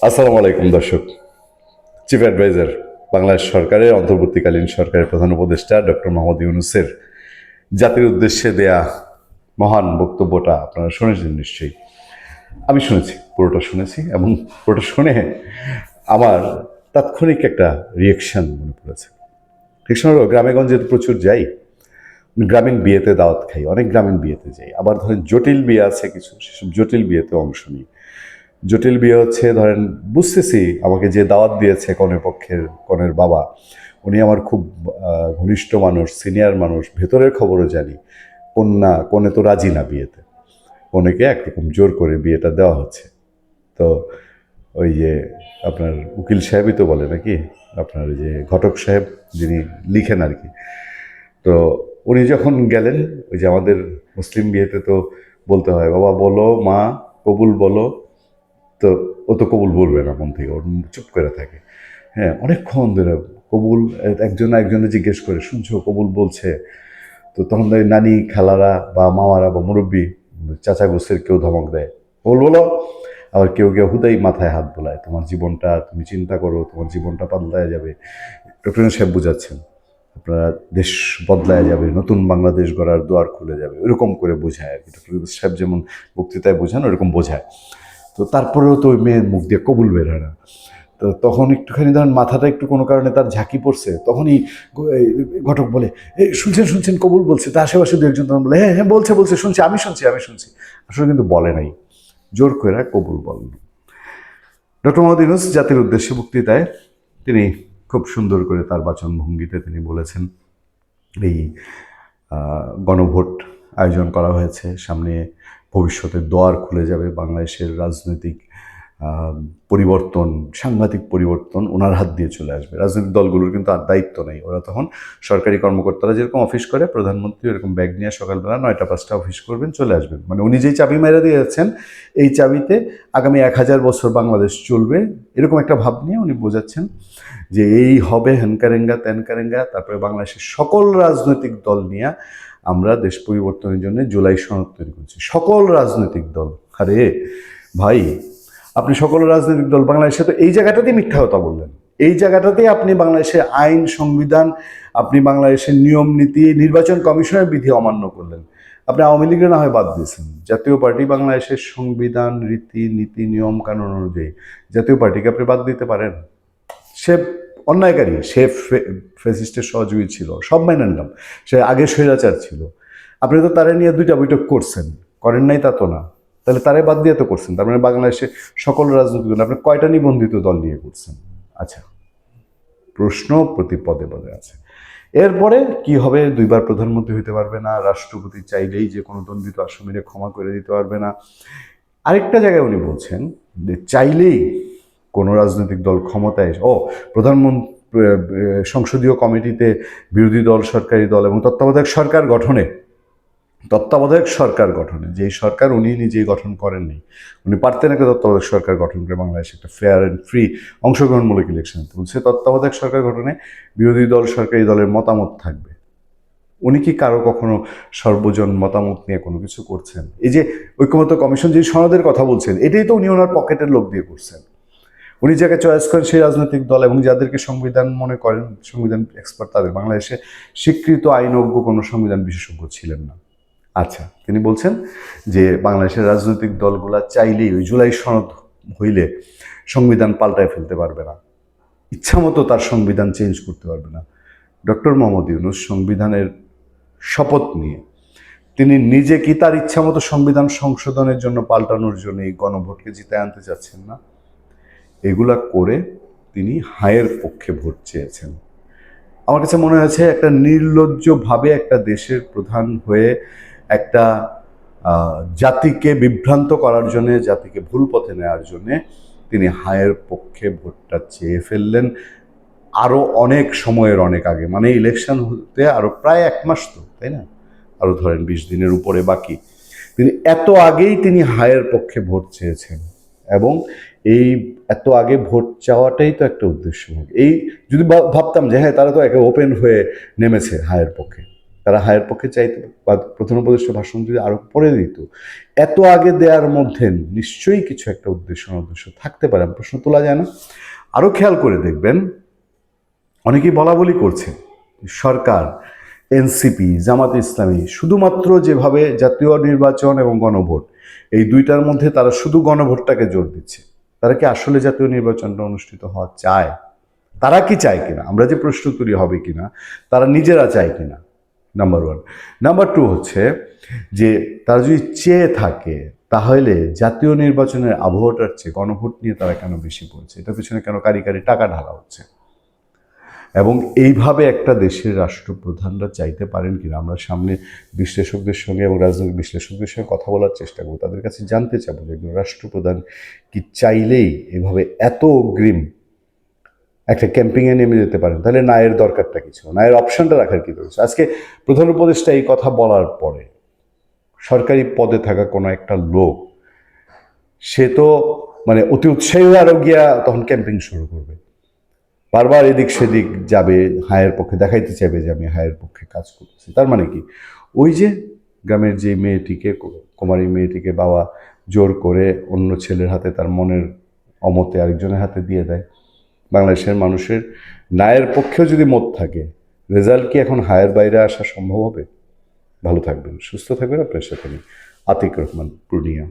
আসসালামু আলাইকুম দর্শক। চিফ অ্যাডভাইজার বাংলাদেশ সরকারের অন্তর্বর্তীকালীন সরকারের প্রধান উপদেষ্টা ডক্টর মোহাম্মদ ইউনূসের জাতির উদ্দেশ্যে দেয়া মহান বক্তব্যটা আপনারা শুনেছেন নিশ্চয়ই। আমি শুনেছি, পুরোটা শুনেছি, এবং পুরোটা শুনে আমার তাৎক্ষণিক একটা রিয়েকশন মনে পড়েছে। রিয়েকশন হলো, গ্রামে গঞ্জে তো প্রচুর যাই, গ্রামীণ বিয়েতে দাওয়াত খাই, অনেক গ্রামীণ বিয়েতে যাই। আবার ধরেন জটিল বিয়ে আছে কিছু, সেসব জটিল বিয়েতে অংশ নিই। জটিল বিয়ে হচ্ছে, ধরেন বুঝতেছি আমাকে যে দাওয়াত দিয়েছে কনের পক্ষের, কনের বাবা, উনি আমার খুব ঘনিষ্ঠ মানুষ, সিনিয়র মানুষ, ভেতরের খবরও জানি। কনে তো রাজি না বিয়েতে, কনেকে একরকম জোর করে বিয়েটা দেওয়া হচ্ছে। তো ওই যে আপনার উকিল সাহেবই তো বলে নাকি, আপনার যে ঘটক সাহেব যিনি লিখেন আর কি, তো উনি যখন গেলেন, ওই যে আমাদের মুসলিম বিয়েতে তো বলতে হয়, বাবা বলো, মা কবুল বলো, তো ও তো কবুল বলবে না মন থেকে, ওর চুপ করে থাকে। হ্যাঁ, অনেকক্ষণ ধরে কবুল, একজন একজনে জিজ্ঞেস করে, শুনছো কবুল বলছে? তো তখন ওই নানি খালারা বা মামারা বা মুরব্বী, চাচা গোসের কেউ ধমক দেয়, কবুল বলো। আবার কেউ কেউ হুদাই মাথায় হাত বোলায়, তোমার জীবনটা তুমি চিন্তা করো, তোমার জীবনটা পাল্টায় যাবে। ডক্টর সাহেব বুঝাচ্ছেন, আপনারা দেশ বদলায় যাবে, নতুন বাংলাদেশ গড়ার দুয়ার খুলে যাবে, ওইরকম করে বোঝায় আর কি। ডক্টর সাহেব যেমন বক্তৃতায় বোঝান, ওরকম বোঝায়। তো তারপরেও তো ওই মেয়ের মুখ দিয়ে কবুল বের হয় না। তো তখন একটুখানি ধরেন মাথাটা একটু কোনো কারণে তার ঝাঁকি পড়ছে, তখনই এই ঘটক বলে, এই শুনছেন শুনছেন কবুল বলছে। তা আশেপাশে দু একজন তখন বলে, হ্যাঁ হ্যাঁ বলছে বলছে, শুনছি, আমি শুনছি আমি শুনছি। আসলে কিন্তু বলে নাই, জোর করে কবুল বলেন। ডক্টর মোহাম্মদ ইউনূস জাতির উদ্দেশ্যে বক্তৃতায় তিনি খুব সুন্দর করে তার বাচন ভঙ্গিতে তিনি বলেছেন, এই গণভোট আয়োজন করা হয়েছে, সামনে ভবিষ্যতের দোয়ার খুলে যাবে, বাংলাদেশের রাজনৈতিক পরিবর্তন, সাংঘাতিক পরিবর্তন ওনার হাত দিয়ে চলে আসবে। রাজনৈতিক দলগুলোর কিন্তু আর দায়িত্ব নেই, ওরা তখন সরকারি কর্মকর্তারা যেরকম অফিস করে, প্রধানমন্ত্রী এরকম ব্যাগ নিয়ে সকালবেলা 9টা 5টা অফিস করবেন, চলে আসবেন। মানে উনি যেই চাবি মেরে দিয়ে যাচ্ছেন, এই চাবিতে আগামী 1000 বছর বাংলাদেশ চলবে, এরকম একটা ভাব নিয়ে উনি বোঝাচ্ছেন যে এই হবে হ্যানকারেঙ্গা ত্যানকারেঙ্গা। তারপরে বাংলাদেশের সকল রাজনৈতিক দল নিয়ে আমরা দেশ পরিবর্তনের জন্য জুলাই সনদ তৈরি করছি, সকল রাজনৈতিক দল। আরে ভাই, আপনি সকল রাজনৈতিক দল, বাংলাদেশে তো এই জায়গাটাতেই মিথ্যা কথা বললেন। এই জায়গাটাতেই আপনি বাংলাদেশের আইন সংবিধান, আপনি বাংলাদেশের নিয়ম নীতি, নির্বাচন কমিশনের বিধি অমান্য করলেন। আপনি আওয়ামী লীগের না হয় বাদ দিয়েছেন, জাতীয় পার্টি বাংলাদেশের সংবিধান, রীতি নীতি, নিয়ম কানুন অনুযায়ী জাতীয় পার্টিকে আপনি বাদ দিতে পারেন? সে অন্যায়কারী, সে ফ্যাসিস্টের সহযোগী ছিল, সব মেনে নিলাম, সে আগে স্বৈরাচার ছিল। আপনি তো তারে নিয়ে 2টা বৈঠক করছেন, করেন নাই তা তো না। তাহলে তারে বাদ দিয়ে তো করছেন, তার মানে বাংলাদেশে সকল রাজনৈতিক দল, আপনি কয়টা নিবন্ধিত দল নিয়ে করছেন? আচ্ছা, প্রশ্ন প্রতি পদে পদে আছে। এরপরে কি হবে? 2বার প্রধানমন্ত্রী হইতে পারবে না, রাষ্ট্রপতি চাইলেই যে কোনো দণ্ডিত আসামিরে ক্ষমা করে দিতে পারবে না। আরেকটা জায়গায় উনি বলছেন যে চাইলেই কোনো রাজনৈতিক দল ক্ষমতায় প্রধানমন্ত্রী, সংসদীয় কমিটিতে বিরোধী দল, সরকারি দল এবং তত্ত্বাবধায়ক সরকার গঠনে, যেই সরকার উনি নিজেই গঠন করেননি, উনি পারতেন একটা তত্ত্বাবধায়ক সরকার গঠন করে বাংলাদেশে একটা ফেয়ার অ্যান্ড ফ্রি অংশগ্রহণমূলক ইলেকশন। বলছে তত্ত্বাবধায়ক সরকার গঠনে বিরোধী দল, সরকারি দলের মতামত থাকবে। উনি কি কারো কখনো সর্বজন মতামত নিয়ে কোনো কিছু করছেন? এই যে ঐক্যমত্য কমিশন যে সনদের কথা বলছেন, এটাই তো উনি ওনার পকেটের লোক দিয়ে করছেন। উনি যাকে চয়েস করেন সেই রাজনৈতিক দল এবং যাদেরকে সংবিধান মনে করেন, সংবিধান এক্সপার্ট, তাদের। বাংলাদেশে স্বীকৃত আইনজ্ঞ কোনো সংবিধান বিশেষজ্ঞ ছিলেন না। আচ্ছা, তিনি বলছেন যে বাংলাদেশের রাজনৈতিক দলগুলা চাইলেই ওই জুলাই সনদ হইলে সংবিধান পাল্টায় ফেলতে পারবে না, ইচ্ছামতো তার সংবিধান চেঞ্জ করতে পারবে না। ডক্টর মোহাম্মদ ইউনূস সংবিধানের শপথ নিয়ে তিনি নিজে কি তার ইচ্ছামতো সংবিধান সংশোধনের জন্য, পাল্টানোর জন্য এই গণভোটকে জিতায় আনতে চাচ্ছেন না? এগুলা করে তিনি হায়ের পক্ষে ভোট চেয়েছেন। আমার কাছে মনে হয়েছে একটা নির্লজ্জভাবে একটা দেশের প্রধান হয়ে একটা জাতিকে বিভ্রান্ত করার জন্যে, জাতিকে ভুল পথে নেওয়ার জন্যে তিনি হায়ের পক্ষে ভোটটা চেয়ে ফেললেন। আরও অনেক সময়ের অনেক আগে, মানে ইলেকশন হতে আরও প্রায় 1 মাস, তো তাই না, আরও ধরেন 20 দিনের উপরে বাকি, তিনি এত আগেই তিনি হায়ের পক্ষে ভোট চেয়েছেন। এবং এই এত আগে ভোট চাওয়াটাই তো একটা উদ্দেশ্য। এই যদি ভাবতাম যে হ্যাঁ তারা তো একে ওপেন হয়ে নেমেছে হায়ের পক্ষে, তারা হায়ের পক্ষে চাইতে বা প্রধান উপদেষ্টা ভাষণ যদি আরো পরে দিত, এত আগে দেওয়ার মধ্যে নিশ্চয়ই কিছু একটা উদ্দেশ্য থাকতে পারে, প্রশ্ন তোলা যায় না? আরো খেয়াল করে দেখবেন, অনেকেই বলা বলি করছে সরকার, এনসিপি, জামাত ইসলামী শুধুমাত্র যেভাবে জাতীয় নির্বাচন এবং গণভোট এই দুইটার মধ্যে তারা শুধু গণভোটটাকে জোর দিচ্ছে, তারা কি আসলে জাতীয় নির্বাচনটা অনুষ্ঠিত হওয়া চায়? তারা কি চায় কিনা, আমরা যে প্রশ্ন তৈরি হবে কিনা, তারা নিজেরা চায় কিনা, নাম্বার ওয়ান। নাম্বার টু হচ্ছে যে তারা যদি চেয়ে থাকে তাহলে জাতীয় নির্বাচনের আবহাওয়াটার চেয়ে গণভোট নিয়ে তারা কেন বেশি পড়ছে, এটার পিছনে কেন কারি কারি টাকা ঢালা হচ্ছে? এবং এইভাবে একটা দেশের রাষ্ট্রপ্রধানরা চাইতে পারেন কিনা, আমরা সামনে বিশ্লেষকদের সঙ্গে এবং রাজনৈতিক বিশ্লেষকদের সঙ্গে কথা বলার চেষ্টা করবো, তাদের কাছে জানতে চাবো যে একজন রাষ্ট্রপ্রধান কি চাইলেই এভাবে এত অগ্রিম একটা ক্যাম্পিংয়ে নেমে যেতে পারেন? তাহলে নায়ের দরকারটা কিছু, নায়ের অপশনটা রাখার কি রয়েছে? আজকে প্রধান উপদেষ্টা এই কথা বলার পরে সরকারি পদে থাকা কোনো একটা লোক, সে তো মানে অতি উৎসাহী আরো গিয়া তখন ক্যাম্পিং শুরু করবে, বারবার এদিক সেদিক যাবে, হায়ের পক্ষে দেখাইতে চাইবে যে আমি হায়ের পক্ষে কাজ করছি। তার মানে কি, ওই যে গ্রামের যে মেয়েটিকে, কুমারী মেয়েটিকে বাবা জোর করে অন্য ছেলের হাতে, তার মনের অমতে আরেকজনের হাতে দিয়ে দেয়। বাংলাদেশের মানুষের ন্যায়ের পক্ষেও যদি মত থাকে, রেজাল্ট কি এখন হায়ের বাইরে আসা সম্ভব হবে? ভালো থাকবেন, সুস্থ থাকবেন। আপনার সাথে আমি আতিক রহমান, পূর্ণিয়া।